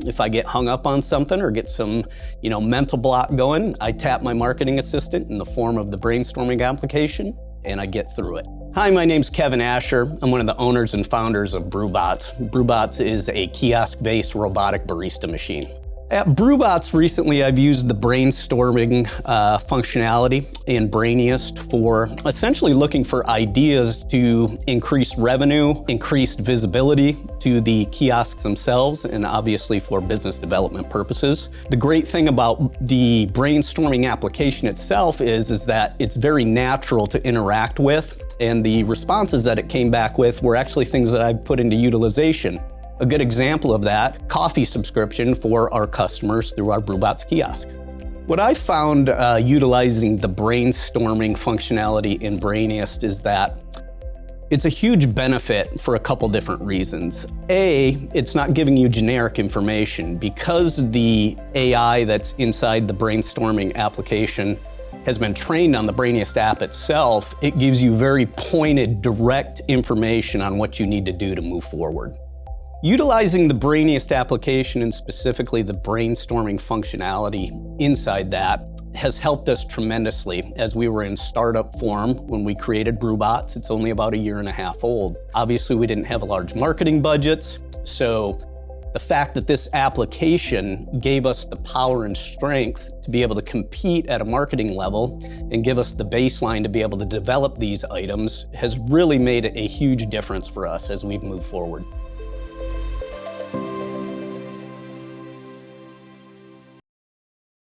If I get hung up on something or get some, mental block going, I tap my marketing assistant in the form of the brainstorming application, and I get through it. Hi, my name's Kevin Asher. I'm one of the owners and founders of BrewBotz. BrewBotz is a kiosk-based robotic barista machine. At BrewBotz recently, I've used the brainstorming functionality in Brainiest for essentially looking for ideas to increase revenue, increased visibility to the kiosks themselves, and obviously for business development purposes. The great thing about the brainstorming application itself is that it's very natural to interact with, and the responses that it came back with were actually things that I've put into utilization. A good example of that, coffee subscription for our customers through our BrewBotz kiosk. What I found utilizing the brainstorming functionality in Brainiest is that it's a huge benefit for a couple different reasons. A, it's not giving you generic information. Because the AI that's inside the brainstorming application has been trained on the Brainiest app itself, it gives you very pointed, direct information on what you need to do to move forward. Utilizing the Brainiest application and specifically the brainstorming functionality inside that has helped us tremendously as we were in startup form when we created BrewBotz. It's only about 1.5 years old. Obviously, we didn't have large marketing budgets, so the fact that this application gave us the power and strength to be able to compete at a marketing level and give us the baseline to be able to develop these items has really made a huge difference for us as we've moved forward.